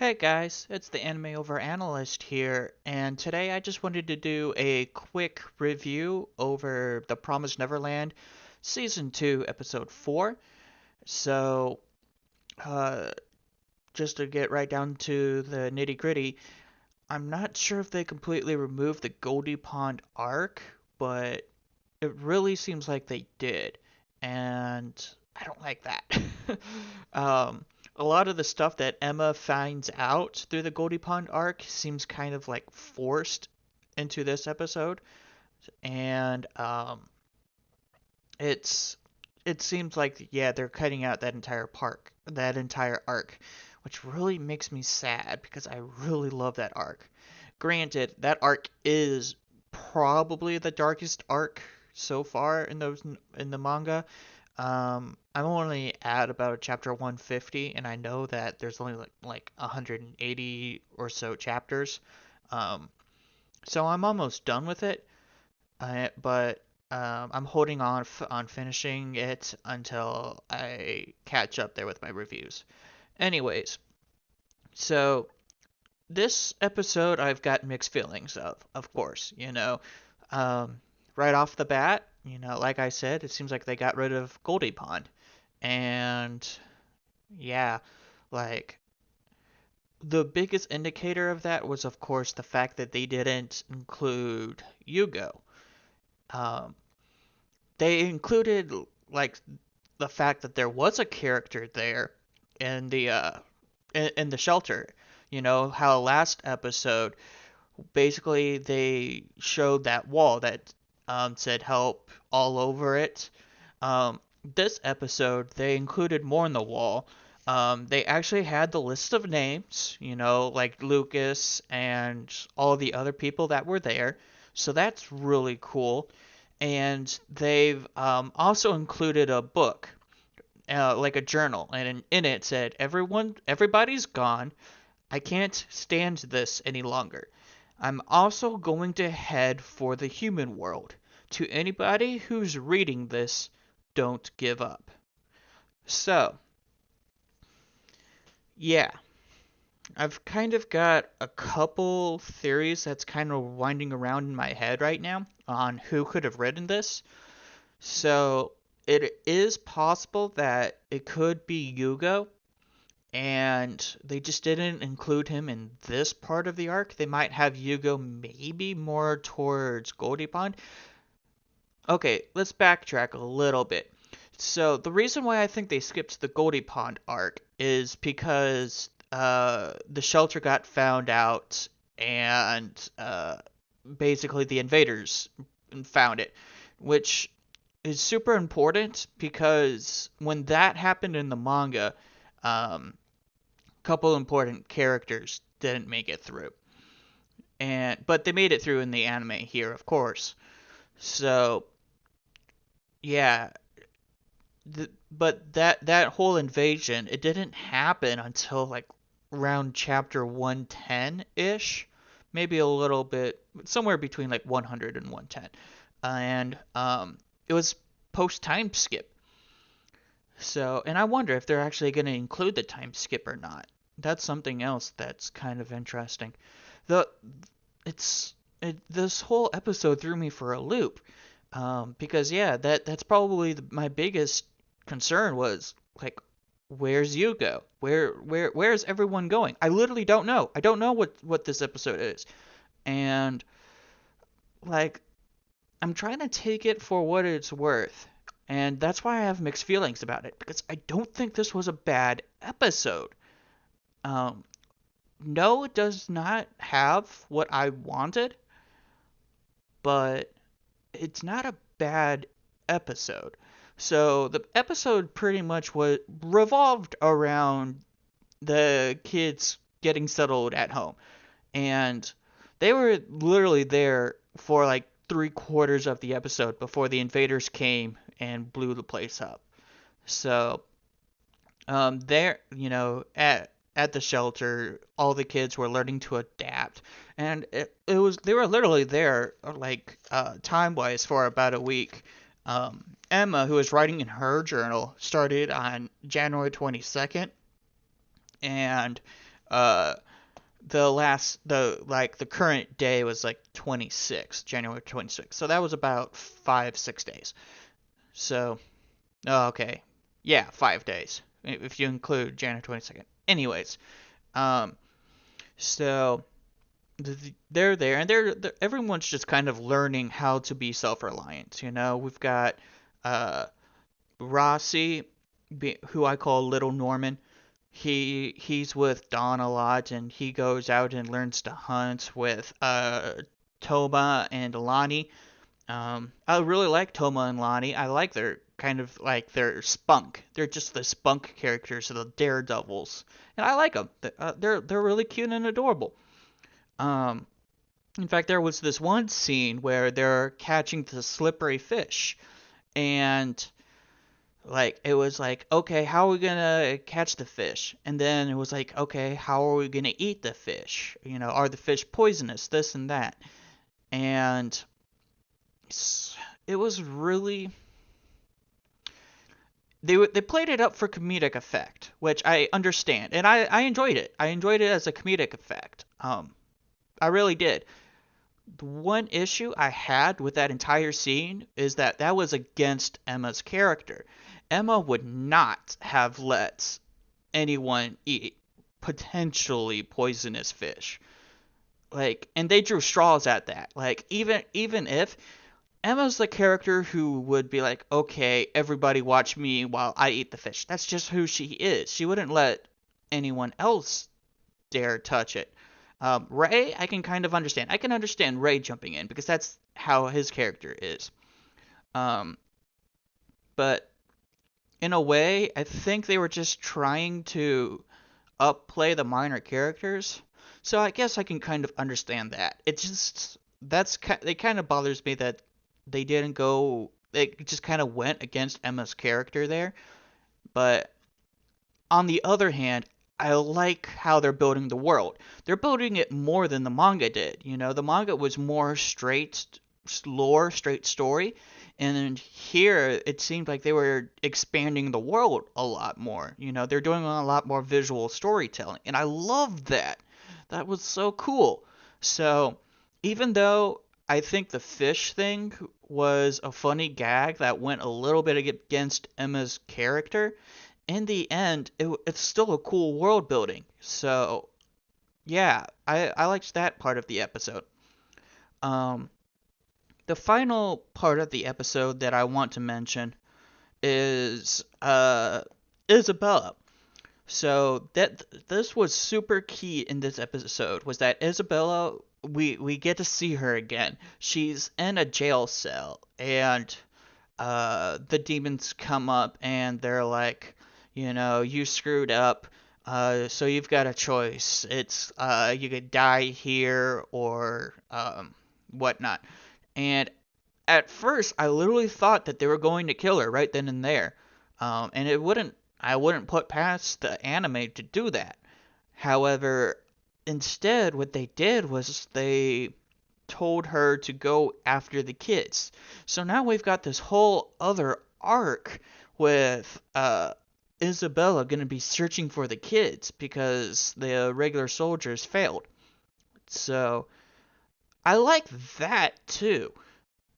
Hey guys, it's the Anime Over Analyst here, and today I just wanted to do a quick review over the Promised Neverland Season 2, Episode 4. So, uh, just to get right down to the nitty gritty, I'm not sure if they completely removed the Goldie Pond arc, but it really seems like they did, and I don't like that. um, a lot of the stuff that Emma finds out through the Goldie Pond arc seems kind of like forced into this episode, and it's it seems like they're cutting out that entire arc, which really makes me sad because I really love that arc. Granted, that arc is probably the darkest arc so far in the manga. I'm only at about chapter 150, and I know that there's only like 180 or so chapters. Um, so I'm almost done with it. But I'm holding on finishing it until I catch up there with my reviews. Anyways, so this episode I've got mixed feelings of course, Um, right off the bat, like I said, it seems like they got rid of Goldie Pond. And yeah, like the biggest indicator of that was of course the fact that they didn't include Yugo. Um, they included like the fact that there was a character there in the shelter. You know how last episode basically they showed that wall that said help all over it. Um, this episode they included more on the wall. They actually had the list of names, like Lucas and all the other people that were there. So that's really cool. And they've also included a book, like a journal, and in it said, everybody's gone. I can't stand this any longer. I'm also going to head for the human world. To anybody who's reading this, don't give up. So, yeah, I've kind of got a couple theories that's kind of winding around in my head right now on who could have written this. So, it is possible that it could be Yugo, and they just didn't include him in this part of the arc. They might have Yugo maybe more towards Goldie Pond. Okay, let's backtrack a little bit. So the reason why I think they skipped the Goldie Pond arc is because the shelter got found out, and basically the invaders found it, which is super important because when that happened in the manga, um, couple important characters didn't make it through, and but they made it through in the anime here, of course. So yeah, but that whole invasion, it didn't happen until like around chapter 110 ish, maybe a little bit somewhere between like 100 and 110, and it was post time skip. So, and I wonder if they're actually going to include the time skip or not. That's something else that's kind of interesting. The this whole episode threw me for a loop, because yeah, that's probably my biggest concern was like, where's Yugo? Where's everyone going? I literally don't know. I don't know what this episode is, and like I'm trying to take it for what it's worth. And that's why I have mixed feelings about it, because I don't think this was a bad episode. Um, no, it does not have what I wanted, but it's not a bad episode. So the episode pretty much was revolved around the kids getting settled at home, and they were literally there for like 3/4 of the episode before the invaders came and blew the place up. So there, at the shelter, all the kids were learning to adapt, and it was they were literally there like time wise for about a week. Emma, who was writing in her journal, started on January 22nd, and uh the current day was like 26, January 26th. So that was about 5 6 days. So okay, yeah, 5 days if you include January 22nd. Anyways, um, so they're there, and everyone's just kind of learning how to be self-reliant. We've got uh Rossi, who I call Little Norman. He's with Don a lot, and he goes out and learns to hunt with Toma and Alani. I really like Toma and Lonnie. I like their kind of like their spunk. They're just the spunk characters, the daredevils, and I like them. They're really cute and adorable. Um, in fact, there was this one scene where they're catching the slippery fish, and like it was like, okay, how are we gonna catch the fish? And then it was like, okay, how are we gonna eat the fish? Are the fish poisonous? This and that, and it was really they played it up for comedic effect, which I understand, and I enjoyed it. I enjoyed it as a comedic effect. I really did. The one issue I had with that entire scene is that that was against Emma's character. Emma would not have let anyone eat potentially poisonous fish. Like, and they drew straws at that. Like, even if Emma's the character who would be like, okay, everybody watch me while I eat the fish. That's just who she is. She wouldn't let anyone else dare touch it. Ray, I can kind of understand. I can understand Ray jumping in because that's how his character is. Um, but in a way, I think they were just trying to upplay the minor characters. So I guess I can kind of understand that. It kind of bothers me that they didn't go. They just kind of went against Emma's character there. But on the other hand, I like how they're building the world. They're building it more than the manga did. The manga was more straight lore, straight story, and here it seemed like they were expanding the world a lot more. They're doing a lot more visual storytelling, and I love that. That was so cool. So, even though I think the fish thing was a funny gag that went a little bit against Emma's character, in the end, it's still a cool world building. So, yeah, I liked that part of the episode. Um, the final part of the episode that I want to mention is Isabella. So this was super key in this episode was that Isabella we get to see her again. She's in a jail cell, and the demons come up and they're like, you screwed up. So you've got a choice. It's you could die here or whatnot. And at first, I literally thought that they were going to kill her right then and there. And I wouldn't put past the anime to do that. However, instead, what they did was they told her to go after the kids. So now we've got this whole other arc with Isabella going to be searching for the kids because the regular soldiers failed. So I like that too.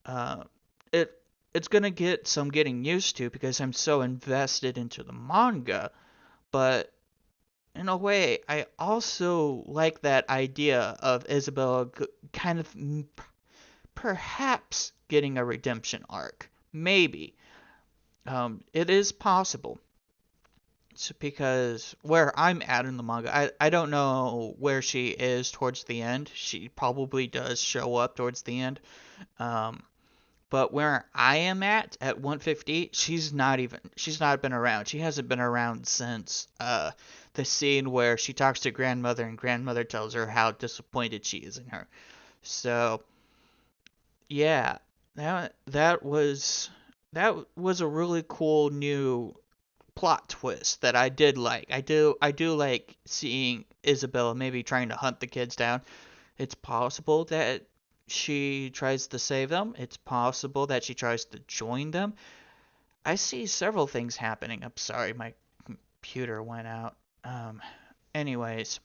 Uh, it it's gonna get some getting used to because I'm so invested into the manga, but in a way, I also like that idea of Isabella kind of perhaps getting a redemption arc. Maybe. It is possible. It's because where I'm at in the manga, I don't know where she is towards the end. She probably does show up towards the end. Um, But where I am at 150, she's not been around. She hasn't been around since the scene where she talks to grandmother and grandmother tells her how disappointed she is in her. So, yeah, that was a really cool new plot twist that I did like. I do like seeing Isabella maybe trying to hunt the kids down. It's possible that she tries to save them. It's possible that she tries to join them. I see several things happening. I'm sorry, my computer went out. Um, anyways,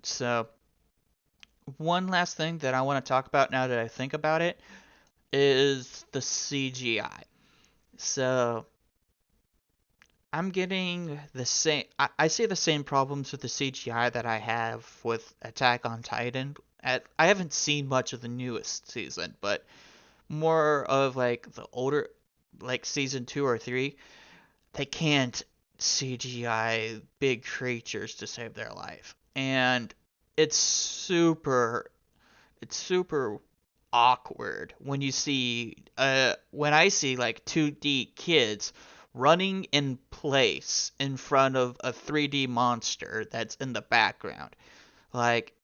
So, one last thing that I want to talk about now that I think about it is the CGI. So, I'm getting the same. I see the same problems with the CGI that I have with Attack on Titan. I haven't seen much of the newest season, but more of like the older, like season 2 or 3. They can't CGI big creatures to save their life, and it's super it's super awkward when you see when I see like 2D kids running in place in front of a 3D monster that's in the background. Like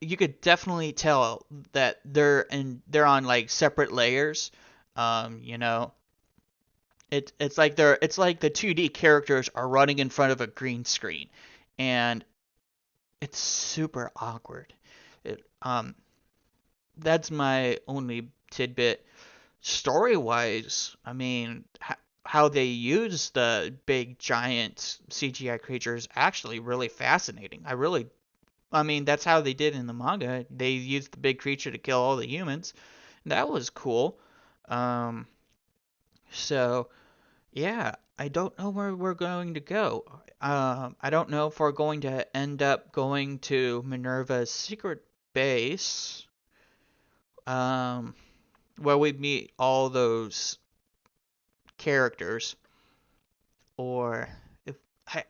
you could definitely tell that they're on like separate layers. You know, it's like the 2D characters are running in front of a green screen, and it's super awkward. It That's my only tidbit. Story wise, I mean, how they use the big giant CGI creatures actually really fascinating. I mean, that's how they did in the manga. They used the big creature to kill all the humans. That was cool. Um, so yeah, I don't know where we're going to go. I don't know if we're going to end up going to Minerva's secret base, um, where we meet all those characters, or if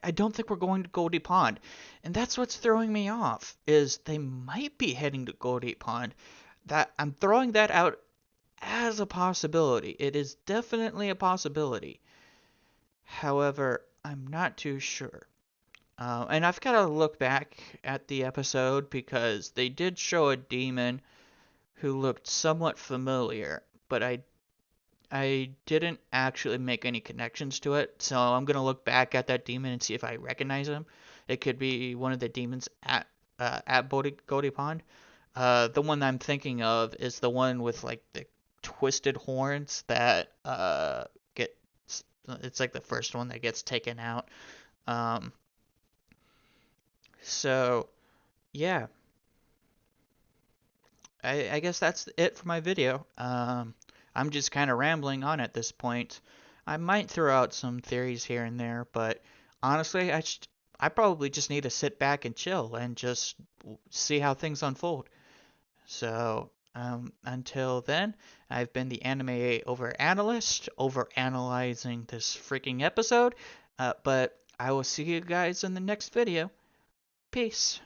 I don't think we're going to Goldie Pond, and that's what's throwing me off. Is they might be heading to Goldie Pond. That I'm throwing that out as a possibility. It is definitely a possibility. However, I'm not too sure. And I've got to look back at the episode because they did show a demon who looked somewhat familiar, but I didn't actually make any connections to it. So I'm gonna look back at that demon and see if I recognize him. It could be one of the demons at Goldie Pond. The one I'm thinking of is the one with like the twisted horns that get. It's like the first one that gets taken out. Um, so yeah, I guess that's it for my video. I'm just kind of rambling on at this point. I might throw out some theories here and there, but honestly, I probably just need to sit back and chill and just see how things unfold. So, until then, I've been the anime over analyst, over analyzing this freaking episode. But I will see you guys in the next video. Peace.